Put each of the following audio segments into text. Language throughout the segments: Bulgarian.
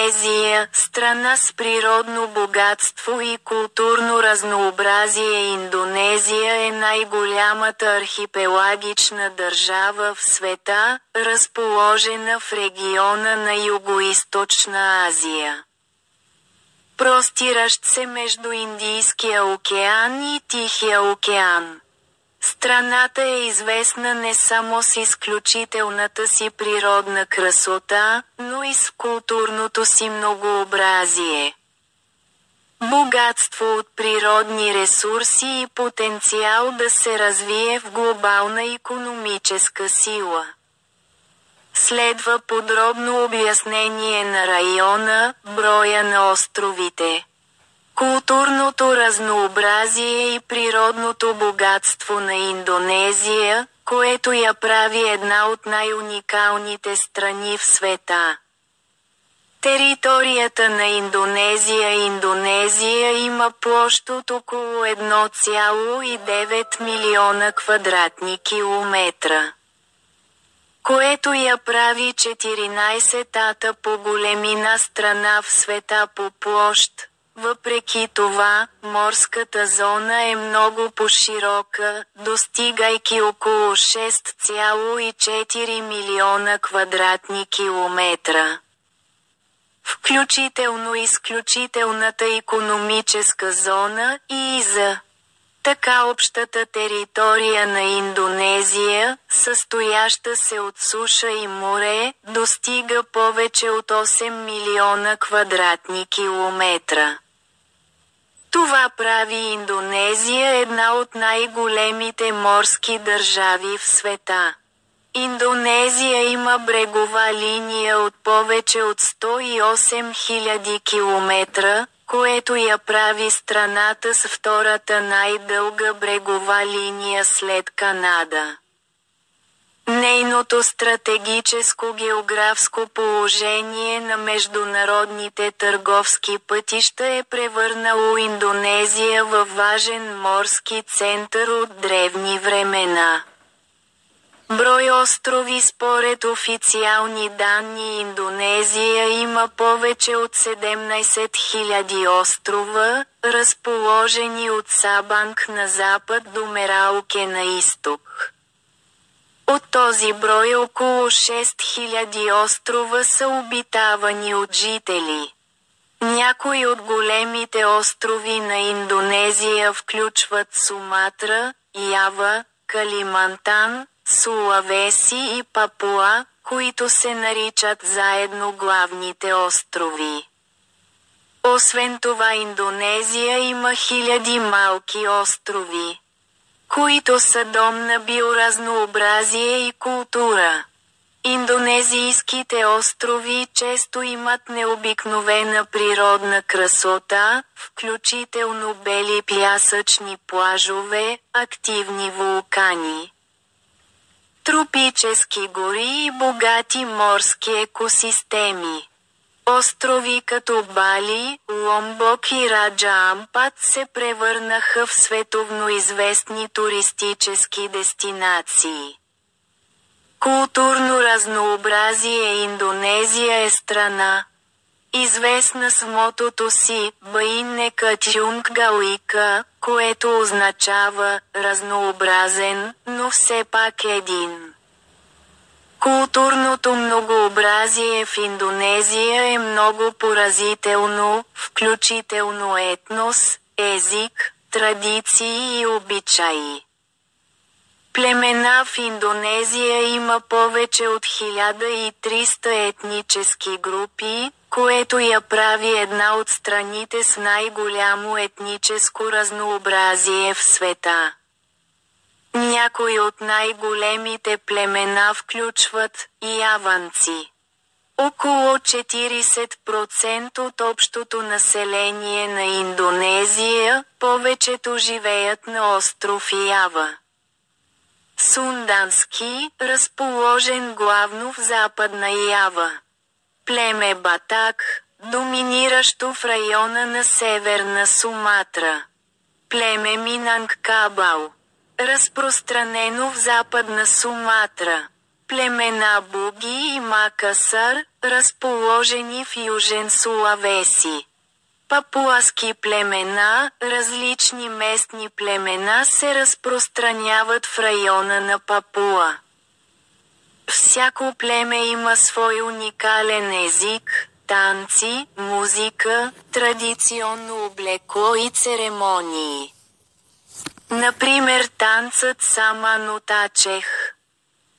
Индонезия, страна с природно богатство и културно разнообразие. Индонезия е най-голямата архипелагична държава в света, разположена в региона на Югоизточна Азия, простиращ се между Индийския океан и Тихия океан. Страната е известна не само с изключителната си природна красота, но и с културното си многообразие. Богатство от природни ресурси и потенциал да се развие в глобална икономическа сила. Следва подробно обяснение на района, броя на островите, културното разнообразие и природното богатство на Индонезия, което я прави една от най-уникалните страни в света. Територията на Индонезия има площ от около 1,9 милиона квадратни километра, което я прави 14-та по големина страна в света по площ. Въпреки това, морската зона е много по-широка, достигайки около 6,4 милиона квадратни километра. Включително изключителната икономическа зона и ИЗА. Така общата територия на Индонезия, състояща се от суша и море, достига повече от 8 милиона квадратни километра. Това прави Индонезия една от най-големите морски държави в света. Индонезия има брегова линия от повече от 108 000 километра, което я прави страната с втората най-дълга брегова линия след Канада. Нейното стратегическо географско положение на международните търговски пътища е превърнало Индонезия във важен морски център от древни времена. Брой острови. Според официални данни Индонезия има повече от 17 000 острова, разположени от Сабанг на запад до Мерауке на изток. От този брой около 6000 острова са обитавани от жители. Някои от големите острови на Индонезия включват Суматра, Ява, Калимантан, Сулавеси и Папуа, които се наричат заедно главните острови. Освен това Индонезия има хиляди малки острови, които са дом на биоразнообразие и култура. Индонезийските острови често имат необикновена природна красота, включително бели пясъчни плажове, активни вулкани, тропически гори и богати морски екосистеми. Острови като Бали, Ломбок и Раджа Ампат се превърнаха в световно известни туристически дестинации. Културно разнообразие. Индонезия е страна, известна с мотото си «Баиннека Тюнггалика», което означава «разнообразен, но все пак един». Културното многообразие в Индонезия е много поразително, включително етнос, език, традиции и обичаи. Племена. В Индонезия има повече от 1300 етнически групи, което я прави една от страните с най-голямо етническо разнообразие в света. Някои от най-големите племена включват яванци. Около 40% от общото население на Индонезия, повечето живеят на остров Ява. Сундански, разположен главно в Западна Ява. Племе Батак, доминиращо в района на Северна Суматра. Племе Минангкабал, разпространено в Западна Суматра. племена Буги и Макасар, разположени в Южен Сулавеси. Папуаски племена, различни местни племена се разпространяват в района на Папуа. Всяко племе има свой уникален език, танци, музика, традиционно облекло и церемонии. Например танцът Саманутачех.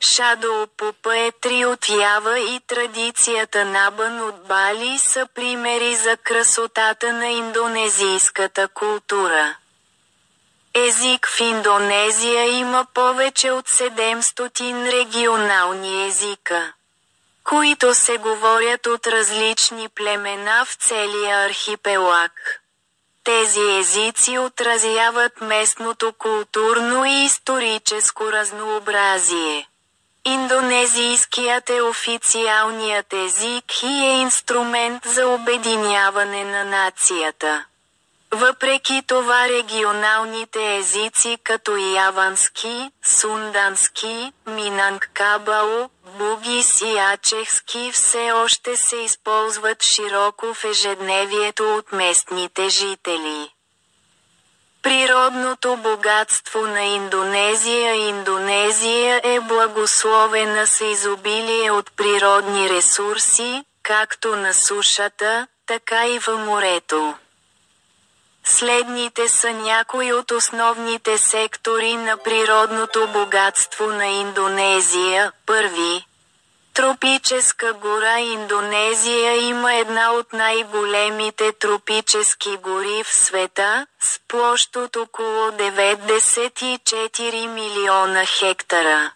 Шадоопупа е три от Ява и традицията Набан от Бали са примери за красотата на индонезийската култура. Език в Индонезия има повече от 700 регионални езика, които се говорят от различни племена в целия архипелаг. Тези езици отразяват местното културно и историческо разнообразие. Индонезийският е официалният език и е инструмент за обединяване на нацията. Въпреки това регионалните езици като явански, сундански, минангкабао, бугис и ачехски все още се използват широко в ежедневието от местните жители. Природното богатство на Индонезия е благословена с изобилие от природни ресурси, както на сушата, така и в морето. Следните са някои от основните сектори на природното богатство на Индонезия. Първи. Тропическа гора. Индонезия има една от най-големите тропически гори в света, с площ от около 94 милиона хектара.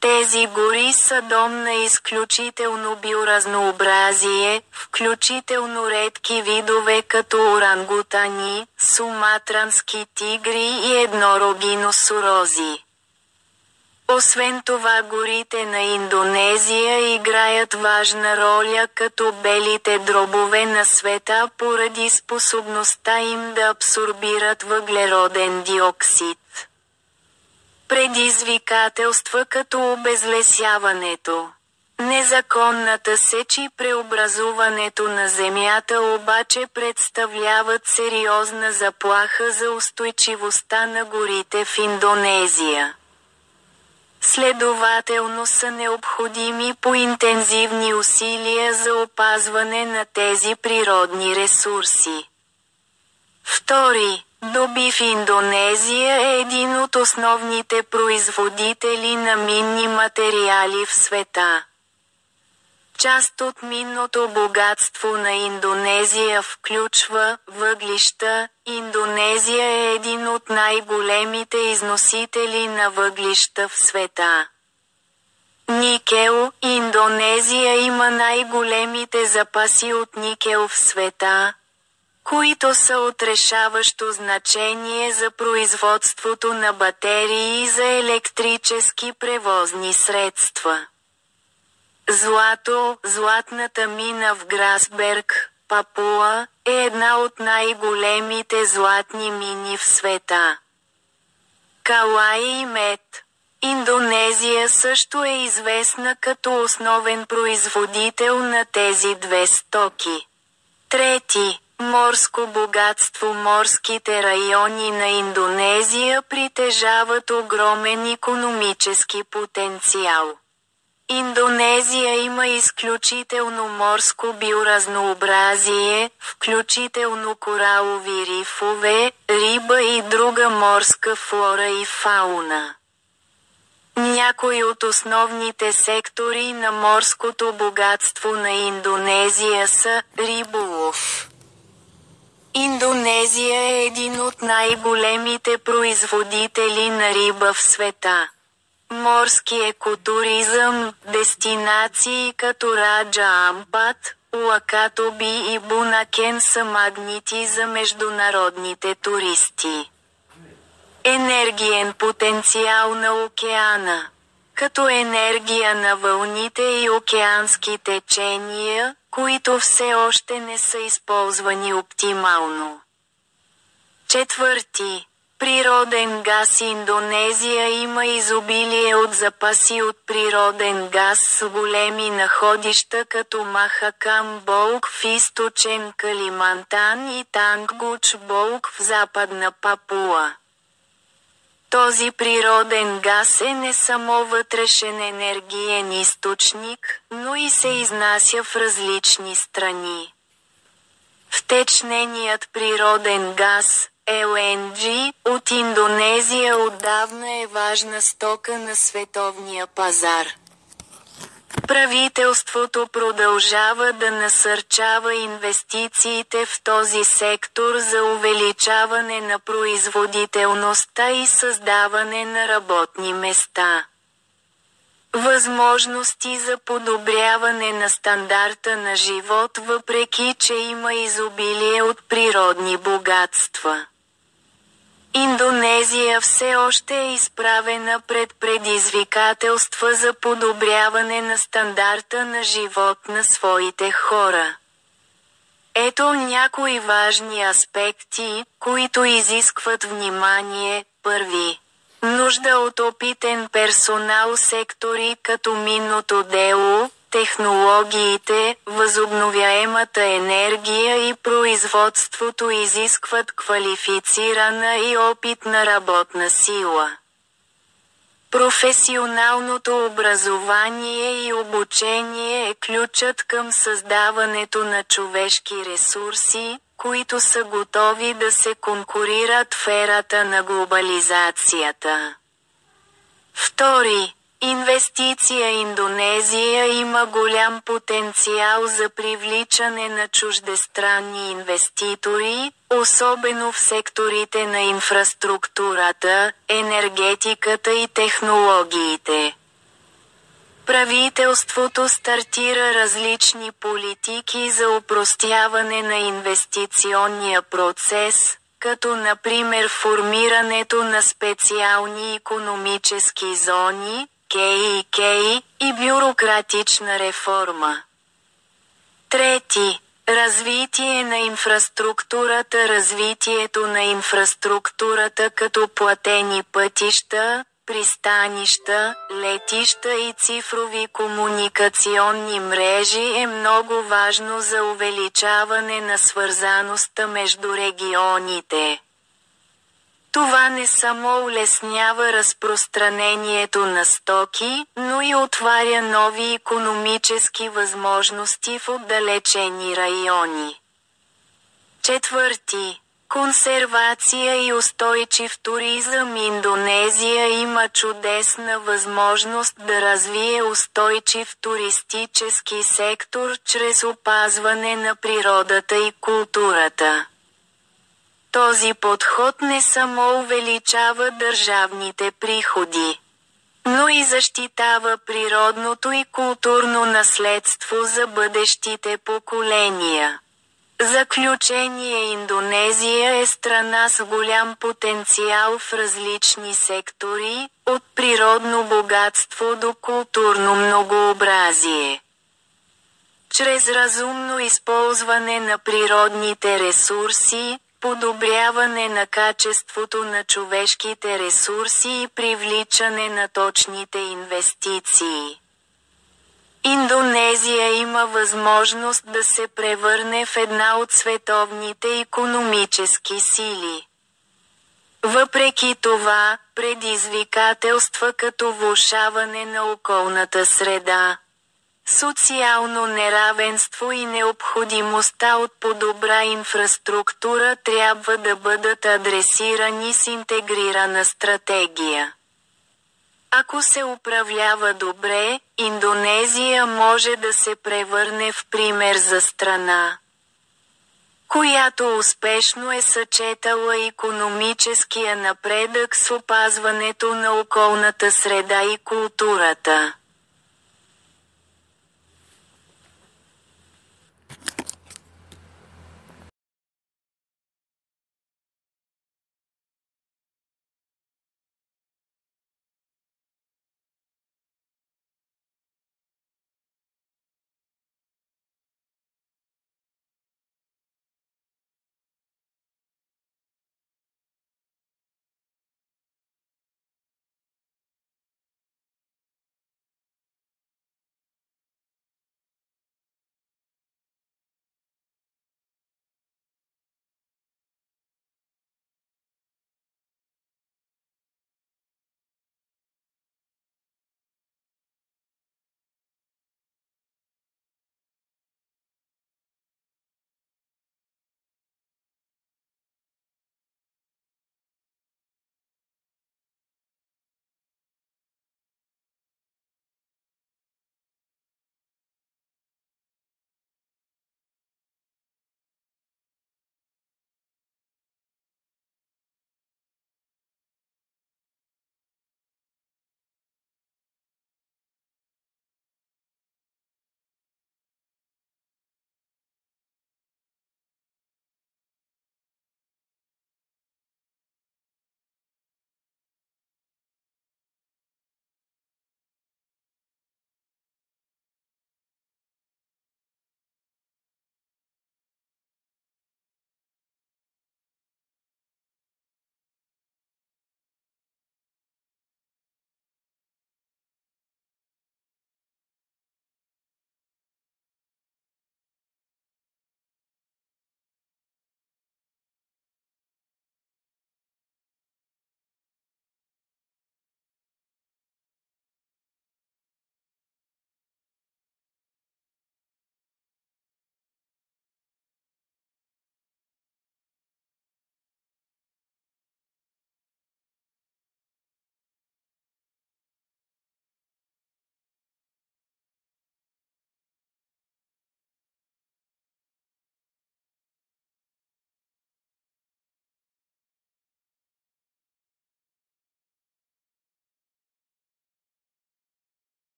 Тези гори са дом на изключително биоразнообразие, включително редки видове като орангутани, суматрански тигри и еднороги носорози. Освен това горите на Индонезия играят важна роля като белите дробове на света поради способността им да абсорбират въглероден диоксид. Предизвикателства като обезлесяването, незаконната сеч и преобразуването на земята обаче представляват сериозна заплаха за устойчивостта на горите в Индонезия. Следователно са необходими по-интензивни усилия за опазване на тези природни ресурси. Втори. Добив. Индонезия е един от основните производители на минни материали в света. Част от минното богатство на Индонезия включва въглища. Индонезия е един от най-големите износители на въглища в света. Никел. Индонезия има най-големите запаси от никел в света, които са от решаващо значение за производството на батерии и за електрически превозни средства. Злато. Златната мина в Грасберг, Папуа, е една от най-големите златни мини в света. Калай и мед. Индонезия също е известна като основен производител на тези две стоки. Трети. Морско богатство. Морските райони на Индонезия притежават огромен икономически потенциал. Индонезия има изключително морско биоразнообразие, включително коралови рифове, риба и друга морска флора и фауна. Някои от основните сектори на морското богатство на Индонезия са риболов. Индонезия е един от най-големите производители на риба в света. Морски екотуризъм, дестинации като Раджа Ампат, Уакатоби и Бунакен са магнити за международните туристи. Енергиен потенциал на океана. Като енергия на вълните и океански течения, които все още не са използвани оптимално. Четвърти. Природен газ. Индонезия има изобилие от запаси от природен газ с големи находища като Махакам Болг в източен Калимантан и Тангуч Болг в западна Папуа. Този природен газ е не само вътрешен енергиен източник, но и се изнася в различни страни. Втечненият природен газ, LNG, от Индонезия отдавна е важна стока на световния пазар. Правителството продължава да насърчава инвестициите в този сектор за увеличаване на производителността и създаване на работни места. Възможности за подобряване на стандарта на живот, въпреки че има изобилие от природни богатства. Индонезия все още е изправена пред предизвикателства за подобряване на стандарта на живот на своите хора. Ето някои важни аспекти, които изискват внимание. Първи. Нужда от опитен персонал. Сектори като минното дело, технологиите, възобновяемата енергия и производството изискват квалифицирана и опитна работна сила. Професионалното образование и обучение е ключът към създаването на човешки ресурси, които са готови да се конкурират в ерата на глобализацията. Втори. Инвестиция. Индонезия има голям потенциал за привличане на чуждестранни инвеститори, особено в секторите на инфраструктурата, енергетиката и технологиите. Правителството стартира различни политики за опростяване на инвестиционния процес, като например формирането на специални икономически зони, КИК, и бюрократична реформа. Трети. Развитие на инфраструктурата. Развитието на инфраструктурата като платени пътища, пристанища, летища и цифрови комуникационни мрежи е много важно за увеличаване на свързаността между регионите. Това не само улеснява разпространението на стоки, но и отваря нови икономически възможности в отдалечени райони. Четвърти. Консервация и устойчив туризъм. Индонезия има чудесна възможност да развие устойчив туристически сектор чрез опазване на природата и културата. Този подход не само увеличава държавните приходи, но и защитава природното и културно наследство за бъдещите поколения. Заключение. Индонезия е страна с голям потенциал в различни сектори, от природно богатство до културно многообразие. Чрез разумно използване на природните ресурси, подобряване на качеството на човешките ресурси и привличане на точните инвестиции, Индонезия има възможност да се превърне в една от световните икономически сили. Въпреки това, предизвикателства като влошаване на околната среда, социално неравенство и необходимостта от по-добра инфраструктура трябва да бъдат адресирани с интегрирана стратегия. Ако се управлява добре, Индонезия може да се превърне в пример за страна, която успешно е съчетала икономическия напредък с опазването на околната среда и културата.